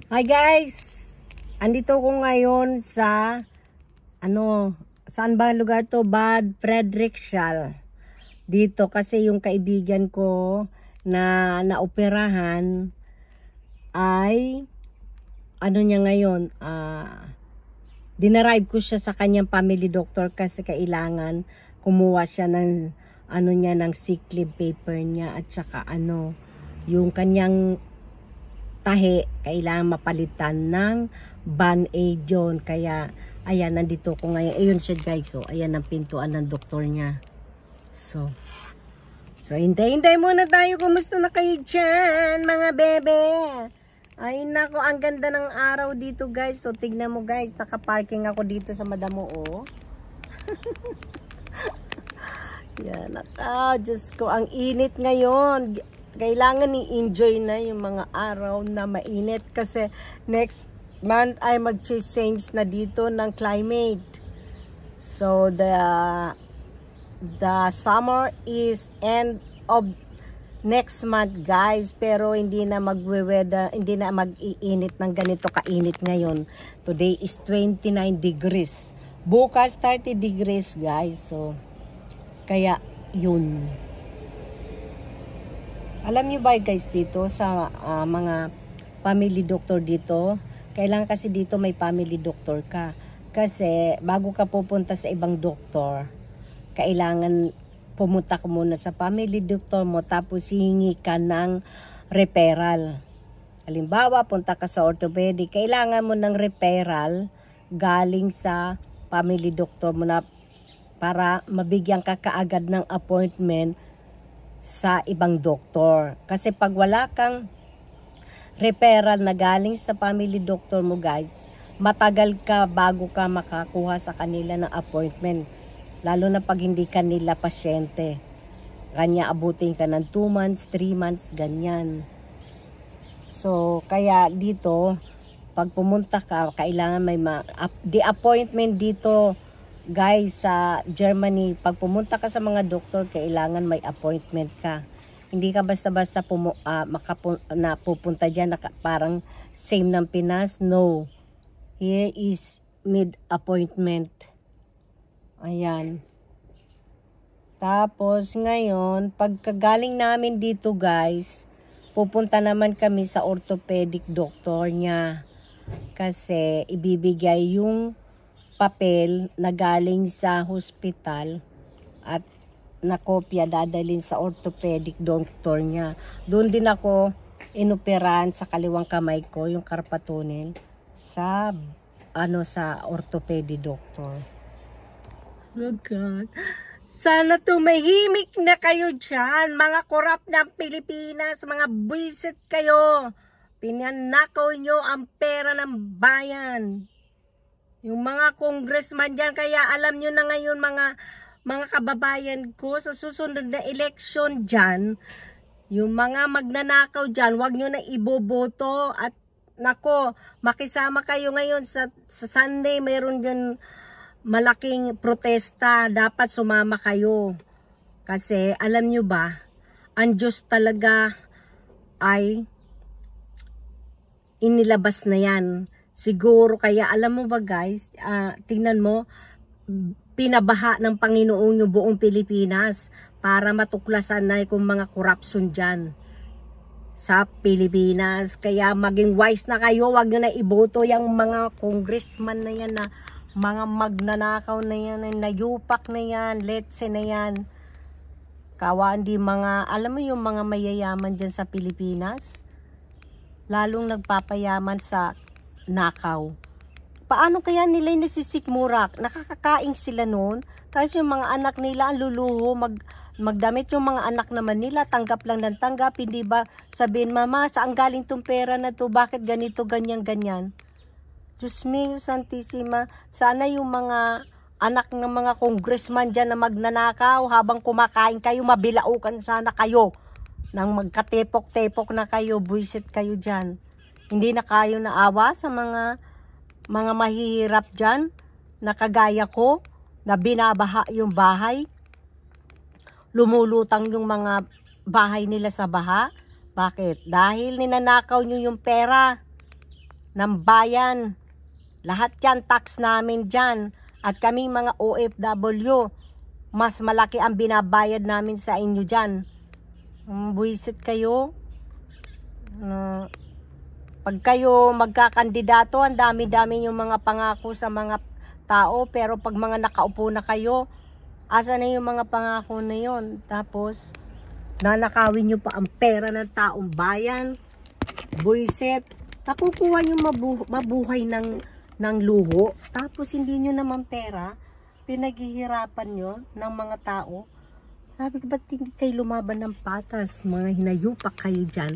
Hi guys! Andito ko ngayon sa saan ba lugar to? Bad Frederiksdal. Dito kasi yung kaibigan ko na naoperahan ay niya ngayon, dinarive ko siya sa kanyang family doctor kasi kailangan kumuha siya ng ng sick leave paper niya at saka yung kanyang tahi, kailangan mapalitan ng Band-Aid yun. Kaya, ayan, nandito ko ngayon. Ayun siya guys. So, ayan ang pintuan ng doktor niya. So, hintay-hintay muna tayo. Kumusta na kayo dyan, mga bebe? Ay, nako, ang ganda ng araw dito guys. So, tignan mo guys. Naka-parking ako dito sa Madamo, oh. Yan, Diyos ko, ang init ngayon. Kailangan i-enjoy na yung mga araw na mainit kasi next month ay mag-change na dito ng climate. So the summer is end of next month guys, pero hindi na magwe-weather, hindi na mag-iinit ng ganito kainit ngayon. Today is 29 degrees. Bukas 30 degrees guys. So kaya yun. Alam niyo ba guys, dito sa mga family doctor dito, kailangan kasi dito may family doctor ka. Kasi bago ka pupunta sa ibang doktor, kailangan pumunta ka muna sa family doctor mo tapos hihingi ka ng referral. Halimbawa, punta ka sa orthopedic, kailangan mo ng referral galing sa family doctor mo na para mabigyan ka kaagad ng appointment sa ibang doktor. Kasi pag wala kang referral na galing sa family doctor mo guys, matagal ka bago ka makakuha sa kanila ng appointment. Lalo na pag hindi kanila pasyente. Kanya abutin ka ng 2 months, 3 months, ganyan. So, kaya dito, pag pumunta ka, kailangan may the appointment dito guys, sa Germany, pag pumunta ka sa mga doktor, kailangan may appointment ka. Hindi ka basta-basta pupunta dyan na parang same ng Pinas. No. Here is mid appointment. Ayan. Tapos ngayon, pagkagaling namin dito guys, pupunta naman kami sa orthopedic doctor niya. Kasi ibibigay yung papel na galing sa hospital at nakopya dadalhin sa orthopedic doctor niya. Doon din ako inoperan sa kaliwang kamay ko, yung carpal sa sa orthopedic doctor. Oh God. Sana tumahimik na kayo dyan, mga korap ng Pilipinas, mga buwisit kayo. Pinanakaw nyo ang pera ng bayan. Yung mga congressman dyan, kaya alam nyo na ngayon mga kababayan ko, sa susunod na election dyan, yung mga magnanakaw dyan, wag nyo na iboboto. At nako, makisama kayo ngayon sa Sunday, mayroon dyan malaking protesta, dapat sumama kayo. Kasi alam nyo ba, ang Diyos talaga ay inilabas na yan. Siguro, kaya alam mo ba guys, tingnan mo, pinabaha ng Panginoon yung buong Pilipinas para matuklasan na kung mga corruption dyan sa Pilipinas. Kaya maging wise na kayo, wag nyo na iboto yung mga congressman na yan, na mga magnanakaw na yan, nayupak na yan, letse na yan. Kawa, hindi mga, alam mo yung mga mayayaman dyan sa Pilipinas, lalong nagpapayaman sa nakaw. Paano kaya nila nasisikmurak? Nakakakain sila noon. Tapos yung mga anak nila ang luluho, magdamit yung mga anak naman nila, tanggap lang ng tanggap. Hindi ba sabihin, mama, saan galing tong pera na to? Bakit ganito, ganyan, ganyan? Diyos mio, Santissima. Sana yung mga anak ng mga congressman dyan na magnanakaw, habang kumakain kayo, mabilaukan sana kayo. Nang magkatepok-tepok na kayo, buisit kayo dyan. Hindi na kayo naawa sa mga mahihirap dyan, na kagaya ko, na binabaha yung bahay. Lumulutang yung mga bahay nila sa baha. Bakit? Dahil ninanakaw nyo yung pera. ng bayan. Lahat yan, tax namin dyan. At kaming mga OFW, mas malaki ang binabayad namin sa inyo dyan. Buwisit kayo. Pag kayo magkakandidato, ang dami-dami yung mga pangako sa mga tao. Pero pag mga nakaupo na kayo, asa na yung mga pangako na yun? Tapos, nanakawin nyo pa ang pera ng taong bayan. Buwisit. Nakukuha nyo mabuhay ng luho. Tapos, hindi nyo naman pera. Pinaghihirapan nyo ng mga tao. Sabi ko, ba't hindi kayo lumaban ng patas? Mga hinayupak kayo dyan.